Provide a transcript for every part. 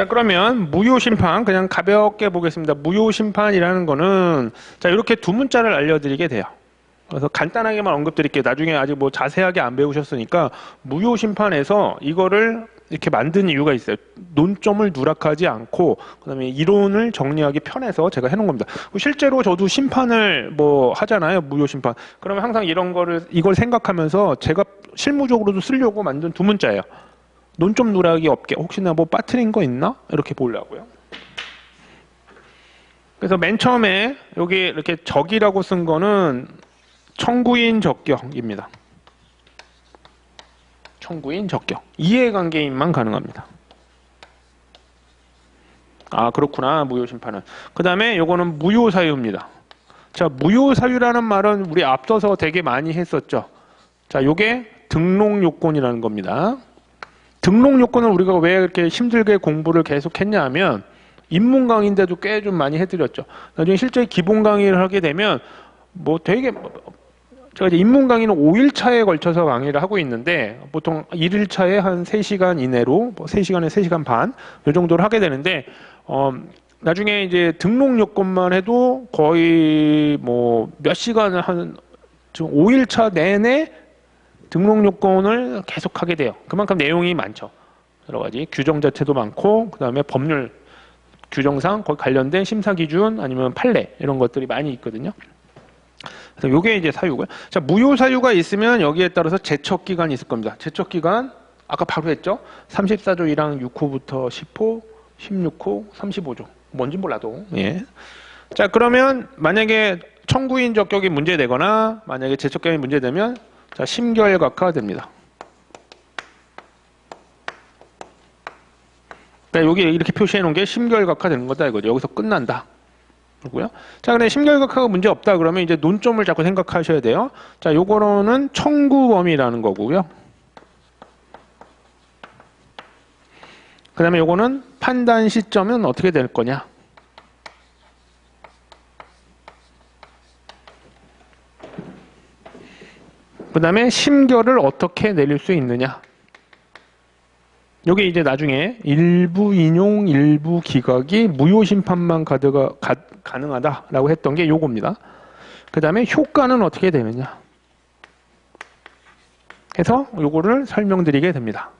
자, 그러면 무효심판 그냥 가볍게 보겠습니다. 무효심판이라는 거는 자, 이렇게 두 문자를 알려드리게 돼요. 그래서 간단하게만 언급드릴게요. 나중에 아직 뭐 자세하게 안 배우셨으니까 무효심판에서 이거를 이렇게 만든 이유가 있어요. 논점을 누락하지 않고 그다음에 이론을 정리하기 편해서 제가 해놓은 겁니다. 실제로 저도 심판을 뭐 하잖아요. 무효심판. 그러면 항상 이걸 생각하면서 제가 실무적으로도 쓰려고 만든 두 문자예요. 논점 누락이 없게 혹시나 뭐 빠뜨린 거 있나? 이렇게 보려고요. 그래서 맨 처음에 여기 이렇게 적이라고 쓴 거는 청구인 적격입니다. 청구인 적격. 이해관계인만 가능합니다. 아, 그렇구나. 무효심판은. 그 다음에 요거는 무효사유입니다. 자, 무효사유라는 말은 우리 앞서서 되게 많이 했었죠. 자, 요게 등록요건이라는 겁니다. 등록요건을 우리가 왜 이렇게 힘들게 공부를 계속 했냐 하면 입문 강의인데도 꽤 좀 많이 해드렸죠. 나중에 실제 기본 강의를 하게 되면 뭐 되게 제가 이제 입문 강의는 5일차에 걸쳐서 강의를 하고 있는데 보통 1일차에 한 3시간 이내로 뭐 3시간에 3시간 반 이 정도를 하게 되는데 나중에 이제 등록 요건만 해도 거의 뭐 몇 시간을 지금 5일차 내내 등록 요건을 계속 하게 돼요. 그만큼 내용이 많죠. 여러 가지 규정 자체도 많고 그다음에 법률 규정상 거기 관련된 심사 기준 아니면 판례 이런 것들이 많이 있거든요. 그래서 요게 이제 사유고요. 자, 무효 사유가 있으면 여기에 따라서 제척 기간이 있을 겁니다. 제척 기간 아까 바로 했죠. 34조 1항 6호부터 10호, 16호, 35조. 뭔지 몰라도. 예. 자, 그러면 만약에 청구인 적격이 문제되거나 만약에 제척 기간이 문제되면 자, 심결각화 됩니다. 그러니까 여기 이렇게 표시해 놓은 게 심결각화 되는 거다 이거죠. 여기서 끝난다. 그리고요. 자, 근데 심결각화가 문제 없다 그러면 이제 논점을 자꾸 생각하셔야 돼요. 자, 요거는 청구 범위라는 거고요. 그 다음에 요거는 판단 시점은 어떻게 될 거냐. 그 다음에 심결을 어떻게 내릴 수 있느냐. 요게 이제 나중에 일부 인용, 일부 기각이 무효 심판만 가능하다라고 했던 게 요겁니다. 그 다음에 효과는 어떻게 되느냐. 해서 요거를 설명드리게 됩니다.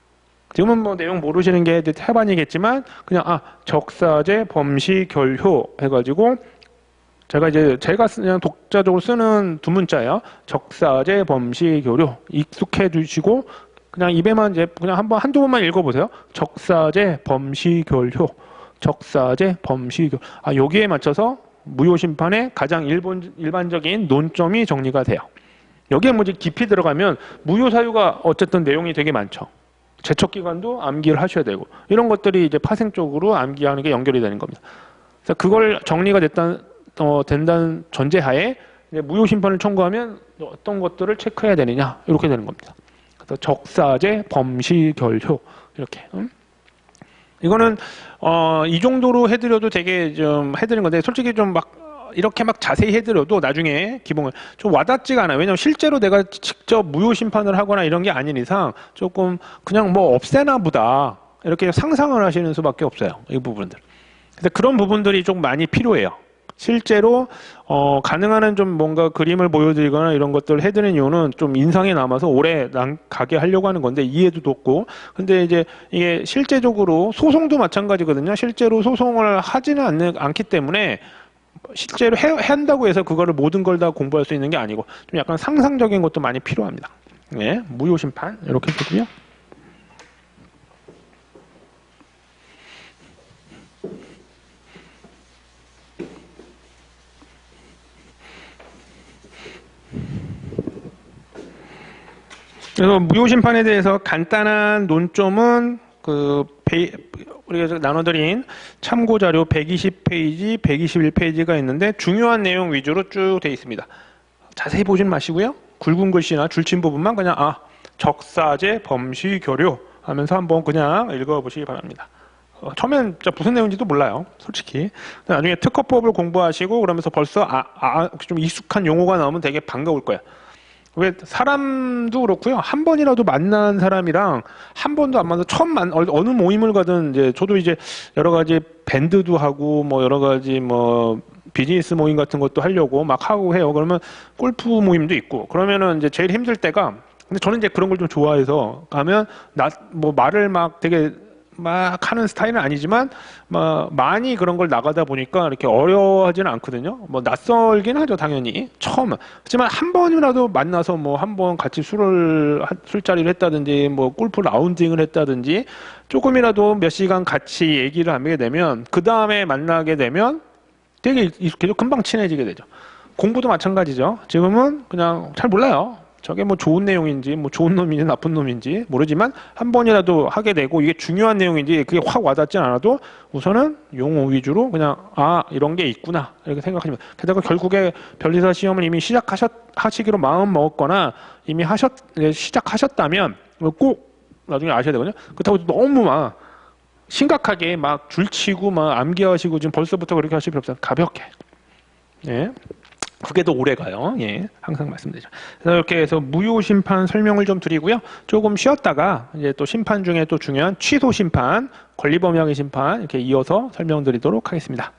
지금은 뭐 내용 모르시는 게 태반이겠지만 그냥 적사제 범시 결효 해가지고 제가 그냥 독자적으로 쓰는 두 문자예요. 적사제 범시 결효 익숙해 두시고 그냥 입에만 이제 그냥 한두 번만 읽어보세요. 적사제 범시결효, 적사제 범시결. 여기에 맞춰서 무효심판의 가장 일반적인 논점이 정리가 돼요. 여기에 뭐 이제 깊이 들어가면 무효사유가 어쨌든 내용이 되게 많죠. 제척기간도 암기를 하셔야 되고 이런 것들이 이제 파생적으로 암기하는 게 연결이 되는 겁니다. 그래서 그걸 정리가 된다는 전제하에 이제 무효심판을 청구하면 어떤 것들을 체크해야 되느냐 이렇게 되는 겁니다. 적사제 범시결효 이렇게 이거는 이 정도로 해드려도 되게 좀 해드린 건데 솔직히 좀 막 이렇게 막 자세히 해드려도 나중에 기본을 좀 와닿지가 않아요. 왜냐면 실제로 내가 직접 무효 심판을 하거나 이런 게 아닌 이상 조금 그냥 뭐 없애나 보다 이렇게 상상을 하시는 수밖에 없어요. 이 부분들. 근데 그런 부분들이 좀 많이 필요해요. 실제로 가능한 한 좀 뭔가 그림을 보여드리거나 이런 것들을 해드리는 이유는 좀 인상에 남아서 오래 가게 하려고 하는 건데 이해도 돕고 근데 이제 이게 실제적으로 소송도 마찬가지거든요. 실제로 소송을 하지는 않기 때문에 실제로 한다고 해서 그거를 모든 걸 다 공부할 수 있는 게 아니고 좀 약간 상상적인 것도 많이 필요합니다. 네, 무효심판 이렇게 보고요. 그래서 무효심판에 대해서 간단한 논점은 우리가 나눠드린 참고자료 120페이지, 121페이지가 있는데 중요한 내용 위주로 쭉 되어 있습니다. 자세히 보진 마시고요. 굵은 글씨나 줄친 부분만 그냥 적사제 범시결효 하면서 한번 그냥 읽어보시기 바랍니다. 처음엔 진짜 무슨 내용인지도 몰라요. 솔직히. 나중에 특허법을 공부하시고 그러면서 벌써 좀 익숙한 용어가 나오면 되게 반가울 거예요. 왜 사람도 그렇고요. 한 번이라도 만난 사람이랑 한 번도 안 만나서 어느 모임을 가든 이제 저도 이제 여러 가지 밴드도 하고 뭐 여러 가지 뭐 비즈니스 모임 같은 것도 하려고 막 하고 해요. 그러면 골프 모임도 있고 그러면은 이제 제일 힘들 때가 근데 저는 이제 그런 걸 좀 좋아해서 가면 뭐 말을 막 되게 막 하는 스타일은 아니지만 많이 그런 걸 나가다 보니까 이렇게 어려워하지는 않거든요. 뭐 낯설긴 하죠, 당연히 처음. 하지만 한 번이라도 만나서 뭐 한 번 같이 술자리를 했다든지 뭐 골프 라운딩을 했다든지 조금이라도 몇 시간 같이 얘기를 하게 되면 그 다음에 만나게 되면 되게 계속 금방 친해지게 되죠. 공부도 마찬가지죠. 지금은 그냥 잘 몰라요. 저게 뭐 좋은 내용인지 뭐 좋은 놈인지 나쁜 놈인지 모르지만 한 번이라도 하게 되고 이게 중요한 내용인지 그게 확 와닿지 않아도 우선은 용어 위주로 그냥 이런 게 있구나 이렇게 생각하시면 게다가 결국에 변리사 시험을 이미 하시기로 마음 먹었거나 이미 시작하셨다면 꼭 나중에 아셔야 되거든요. 그렇다고 너무 막 심각하게 막 줄치고 막 암기하시고 지금 벌써부터 그렇게 하실 필요 없어요. 가볍게. 예. 그게 더 오래 가요. 예, 항상 말씀드리죠. 그래서 이렇게 해서 무효 심판 설명을 좀 드리고요. 조금 쉬었다가 이제 또 심판 중에 또 중요한 취소 심판, 권리범용의 심판 이렇게 이어서 설명드리도록 하겠습니다.